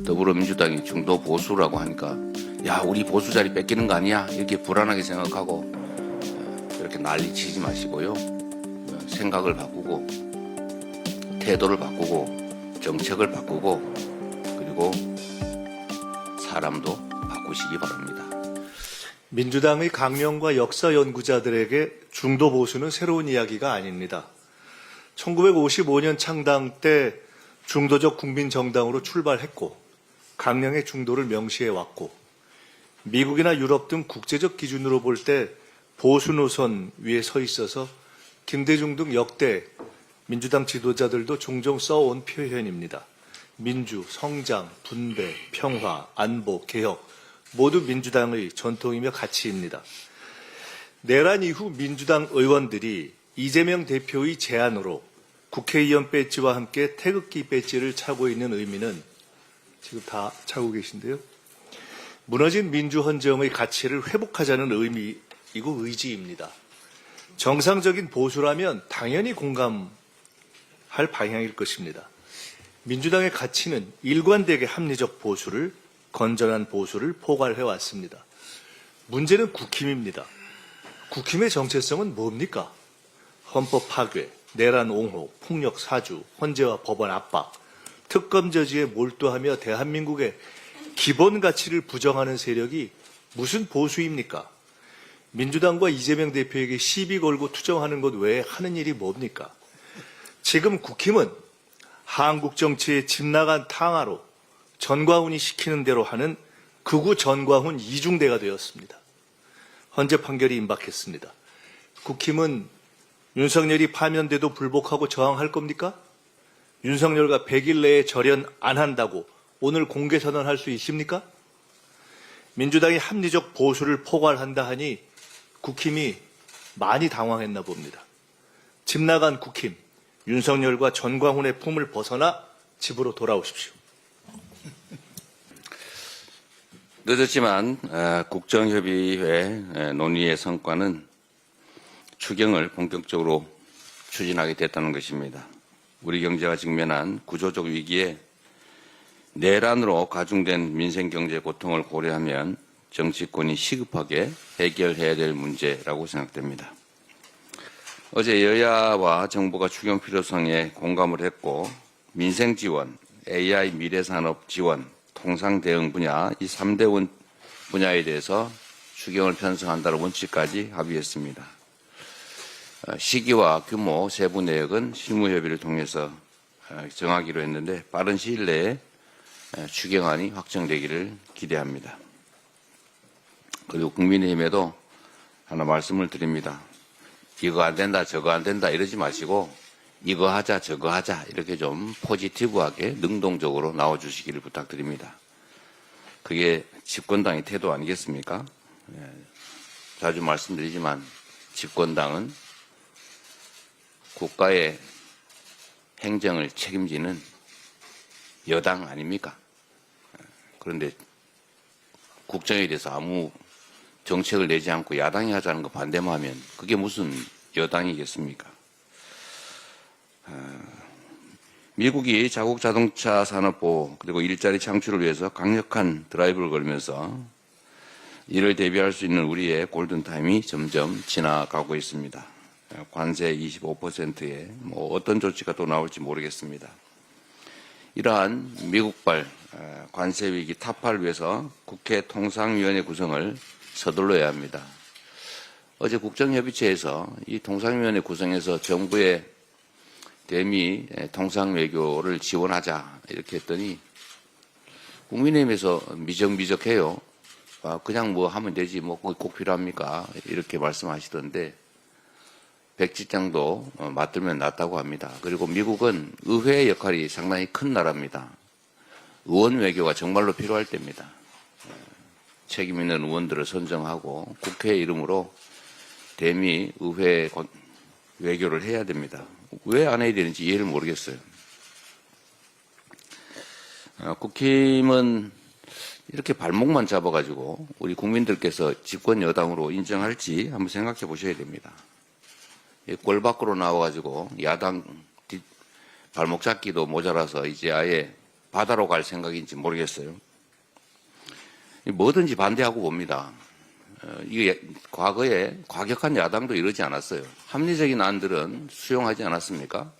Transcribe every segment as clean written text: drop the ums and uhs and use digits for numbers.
더불어민주당이 중도 보수라고 하니까 야, 우리 보수 자리 뺏기는 거 아니야? 이렇게 불안하게 생각하고 이렇게 난리치지 마시고요. 생각을 바꾸고 태도를 바꾸고 정책을 바꾸고 그리고 사람도 바꾸시기 바랍니다. 민주당의 강령과 역사 연구자들에게 중도 보수는 새로운 이야기가 아닙니다. 1955년 창당 때 중도적 국민정당으로 출발했고 강령의 중도를 명시해왔고 미국이나 유럽 등 국제적 기준으로 볼 때 보수 노선 위에 서 있어서 김대중 등 역대 민주당 지도자들도 종종 써온 표현입니다. 민주, 성장, 분배, 평화, 안보, 개혁 모두 민주당의 전통이며 가치입니다. 내란 이후 민주당 의원들이 이재명 대표의 제안으로 국회의원 배지와 함께 태극기 배지를 차고 있는 의미는 지금 다 차고 계신데요. 무너진 민주헌정의 가치를 회복하자는 의미이고 의지입니다. 정상적인 보수라면 당연히 공감할 방향일 것입니다. 민주당의 가치는 일관되게 합리적 보수를, 건전한 보수를 포괄해왔습니다. 문제는 국힘입니다. 국힘의 정체성은 뭡니까? 헌법 파괴, 내란 옹호, 폭력 사주, 헌재와 법원 압박, 특검 저지에 몰두하며 대한민국의 기본 가치를 부정하는 세력이 무슨 보수입니까? 민주당과 이재명 대표에게 시비 걸고 투정하는 것 외에 하는 일이 뭡니까? 지금 국힘은 한국 정치의 집 나간 탕화로 전광훈이 시키는 대로 하는 극우 전광훈 이중대가 되었습니다. 헌재 판결이 임박했습니다. 국힘은 윤석열이 파면돼도 불복하고 저항할 겁니까? 윤석열과 100일 내에 절연 안 한다고 오늘 공개 선언할 수 있습니까? 민주당이 합리적 보수를 포괄한다 하니 국힘이 많이 당황했나 봅니다. 집 나간 국힘, 윤석열과 전광훈의 품을 벗어나 집으로 돌아오십시오. 늦었지만 국정협의회 논의의 성과는 추경을 본격적으로 추진하게 됐다는 것입니다. 우리 경제가 직면한 구조적 위기에 내란으로 가중된 민생경제 고통을 고려하면 정치권이 시급하게 해결해야 될 문제라고 생각됩니다. 어제 여야와 정부가 추경 필요성에 공감을 했고 민생 지원, AI 미래산업 지원, 통상 대응 분야 이 3대 분야에 대해서 추경을 편성한다는 원칙까지 합의했습니다. 시기와 규모, 세부 내역은 실무협의를 통해서 정하기로 했는데 빠른 시일 내에 추경안이 확정되기를 기대합니다. 그리고 국민의힘에도 하나 말씀을 드립니다. 이거 안 된다, 저거 안 된다 이러지 마시고 이거 하자, 저거 하자 이렇게 좀 포지티브하게 능동적으로 나와주시기를 부탁드립니다. 그게 집권당의 태도 아니겠습니까? 자주 말씀드리지만 집권당은 국가의 행정을 책임지는 여당 아닙니까? 그런데 국정에 대해서 아무 정책을 내지 않고 야당이 하자는 거 반대만 하면 그게 무슨 여당이겠습니까? 미국이 자국 자동차 산업 보호 그리고 일자리 창출을 위해서 강력한 드라이브를 걸면서 이를 대비할 수 있는 우리의 골든타임이 점점 지나가고 있습니다. 관세 25%에 어떤 조치가 또 나올지 모르겠습니다. 이러한 미국발 관세 위기 타파를 위해서 국회 통상위원회 구성을 서둘러야 합니다. 어제 국정협의체에서 이 통상위원회 구성에서 정부의 대미 통상외교를 지원하자 이렇게 했더니 국민의힘에서 미적미적해요. 그냥 뭐 하면 되지 뭐 꼭 필요합니까? 이렇게 말씀하시던데 백지장도 맞들면 낫다고 합니다. 그리고 미국은 의회의 역할이 상당히 큰 나라입니다. 의원 외교가 정말로 필요할 때입니다. 책임 있는 의원들을 선정하고 국회 이름으로 대미 의회 외교를 해야 됩니다. 왜 안 해야 되는지 이해를 모르겠어요. 국힘은 이렇게 발목만 잡아가지고 우리 국민들께서 집권 여당으로 인정할지 한번 생각해 보셔야 됩니다. 꼴 밖으로 나와가지고 야당 발목 잡기도 모자라서 이제 아예 바다로 갈 생각인지 모르겠어요. 뭐든지 반대하고 봅니다. 이게 과거에 과격한 야당도 이러지 않았어요. 합리적인 안들은 수용하지 않았습니까?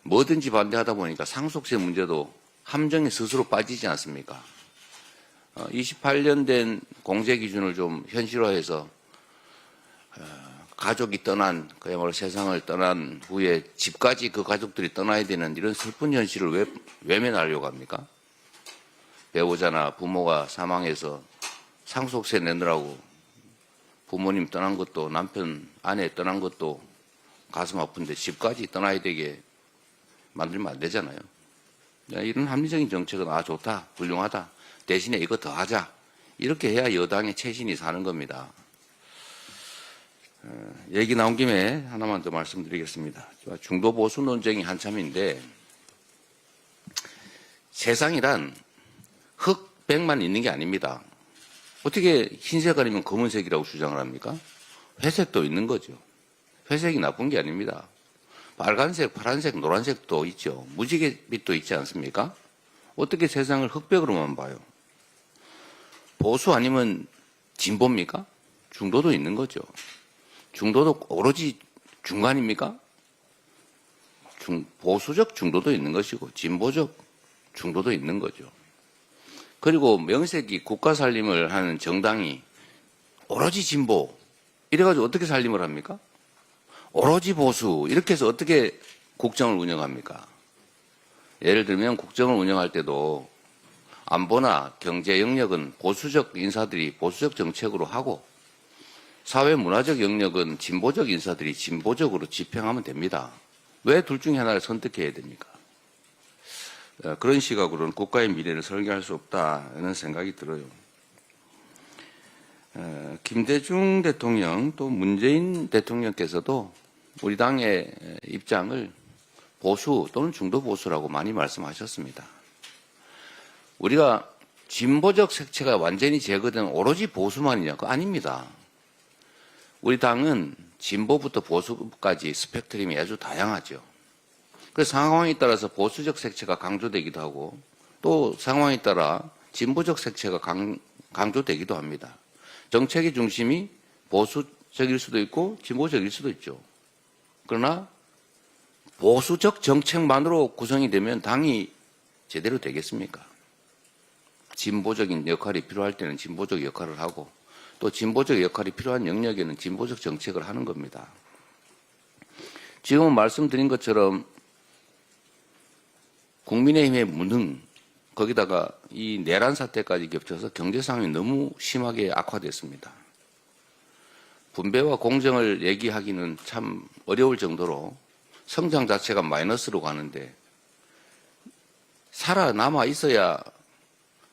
뭐든지 반대하다 보니까 상속세 문제도 함정에 스스로 빠지지 않습니까? 28년 된 공제 기준을 좀 현실화해서 가족이 떠난, 그야말로 세상을 떠난 후에 집까지 그 가족들이 떠나야 되는 이런 슬픈 현실을 왜 외면하려고 합니까? 배우자나 부모가 사망해서 상속세 내느라고 부모님 떠난 것도 남편, 아내 떠난 것도 가슴 아픈데 집까지 떠나야 되게 만들면 안 되잖아요. 이런 합리적인 정책은 좋다, 훌륭하다. 대신에 이거 더 하자. 이렇게 해야 여당의 최신이 사는 겁니다. 얘기 나온 김에 하나만 더 말씀드리겠습니다. 중도 보수 논쟁이 한참인데 세상이란 흑백만 있는 게 아닙니다. 어떻게 흰색 아니면 검은색이라고 주장을 합니까? 회색도 있는 거죠. 회색이 나쁜 게 아닙니다. 빨간색, 파란색, 노란색도 있죠. 무지갯빛도 있지 않습니까? 어떻게 세상을 흑백으로만 봐요? 보수 아니면 진보입니까? 중도도 있는 거죠. 중도도 오로지 중간입니까? 보수적 중도도 있는 것이고 진보적 중도도 있는 거죠. 그리고 명색이 국가 살림을 하는 정당이 오로지 진보 이래가지고 어떻게 살림을 합니까? 오로지 보수 이렇게 해서 어떻게 국정을 운영합니까? 예를 들면 국정을 운영할 때도 안보나 경제 영역은 보수적 인사들이 보수적 정책으로 하고 사회 문화적 영역은 진보적 인사들이 진보적으로 집행하면 됩니다. 왜 둘 중에 하나를 선택해야 됩니까? 그런 시각으로는 국가의 미래를 설계할 수 없다는 생각이 들어요. 김대중 대통령 또 문재인 대통령께서도 우리 당의 입장을 보수 또는 중도 보수라고 많이 말씀하셨습니다. 우리가 진보적 색채가 완전히 제거된 오로지 보수만이냐? 그거 아닙니다. 우리 당은 진보부터 보수까지 스펙트럼이 아주 다양하죠. 그 상황에 따라서 보수적 색채가 강조되기도 하고 또 상황에 따라 진보적 색채가 강조되기도 합니다. 정책의 중심이 보수적일 수도 있고 진보적일 수도 있죠. 그러나 보수적 정책만으로 구성이 되면 당이 제대로 되겠습니까? 진보적인 역할이 필요할 때는 진보적 역할을 하고 또 진보적 역할이 필요한 영역에는 진보적 정책을 하는 겁니다. 지금 말씀드린 것처럼 국민의힘의 무능, 거기다가 이 내란 사태까지 겹쳐서 경제 상황이 너무 심하게 악화됐습니다. 분배와 공정을 얘기하기는 참 어려울 정도로 성장 자체가 마이너스로 가는데 살아남아 있어야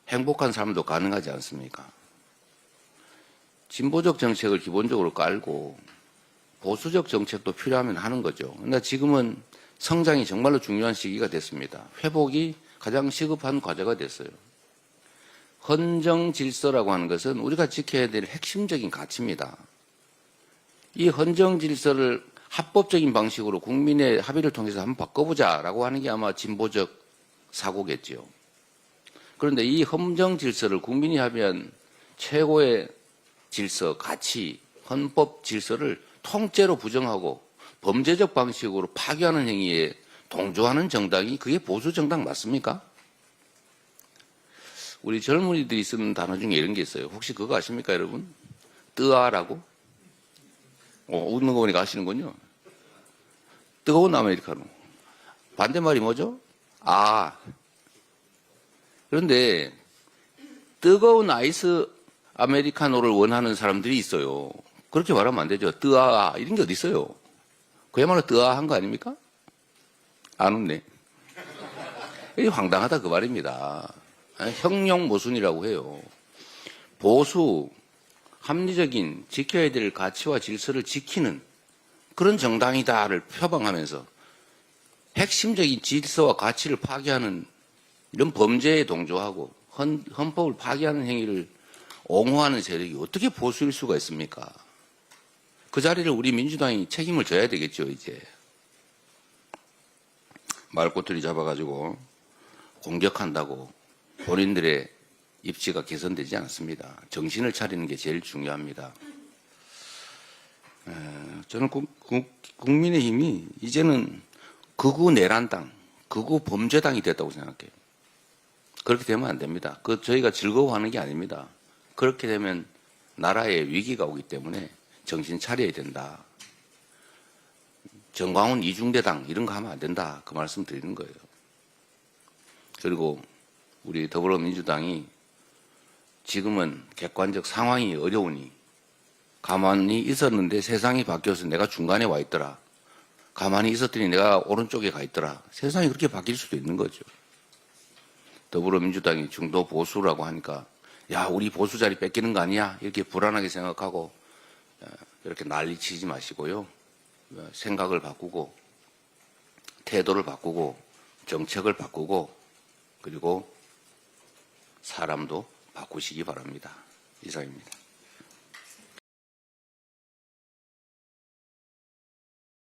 행복한 삶도 가능하지 않습니까? 진보적 정책을 기본적으로 깔고 보수적 정책도 필요하면 하는 거죠. 그런데 지금은 성장이 정말로 중요한 시기가 됐습니다. 회복이 가장 시급한 과제가 됐어요. 헌정 질서라고 하는 것은 우리가 지켜야 될 핵심적인 가치입니다. 이 헌정 질서를 합법적인 방식으로 국민의 합의를 통해서 한번 바꿔보자라고 하는 게 아마 진보적 사고겠지요. 그런데 이 헌정 질서를 국민이 합의한 최고의 질서, 가치, 헌법 질서를 통째로 부정하고 범죄적 방식으로 파괴하는 행위에 동조하는 정당이 그게 보수 정당 맞습니까? 우리 젊은이들이 쓰는 단어 중에 이런 게 있어요. 혹시 그거 아십니까, 여러분? 뜨아라고? 웃는 거 보니까 아시는군요. 뜨거운 아메리카노. 반대말이 뭐죠? 그런데 뜨거운 아이스 아메리카노를 원하는 사람들이 있어요. 그렇게 말하면 안 되죠. 뜨아 이런 게 어디 있어요? 그야말로 뜨아한 거 아닙니까? 안 웃네. 이게 황당하다 그 말입니다. 형용 모순이라고 해요. 보수, 합리적인 지켜야 될 가치와 질서를 지키는 그런 정당이다를 표방하면서 핵심적인 질서와 가치를 파괴하는 이런 범죄에 동조하고 헌법을 파괴하는 행위를 옹호하는 세력이 어떻게 보수일 수가 있습니까? 그 자리를 우리 민주당이 책임을 져야 되겠죠, 이제. 말꼬투리 잡아가지고 공격한다고 본인들의 입지가 개선되지 않습니다. 정신을 차리는 게 제일 중요합니다. 저는 국민의힘이 이제는 극우 내란당, 극우 범죄당이 됐다고 생각해요. 그렇게 되면 안 됩니다. 저희가 즐거워하는 게 아닙니다. 그렇게 되면 나라에 위기가 오기 때문에 정신 차려야 된다. 정광훈 이중대당 이런 거 하면 안 된다. 그 말씀 드리는 거예요. 그리고 우리 더불어민주당이 지금은 객관적 상황이 어려우니 가만히 있었는데 세상이 바뀌어서 내가 중간에 와 있더라. 가만히 있었더니 내가 오른쪽에 가 있더라. 세상이 그렇게 바뀔 수도 있는 거죠. 더불어민주당이 중도 보수라고 하니까 야 우리 보수 자리 뺏기는 거 아니야? 이렇게 불안하게 생각하고 이렇게 난리치지 마시고요. 생각을 바꾸고 태도를 바꾸고 정책을 바꾸고 그리고 사람도 바꾸시기 바랍니다. 이상입니다.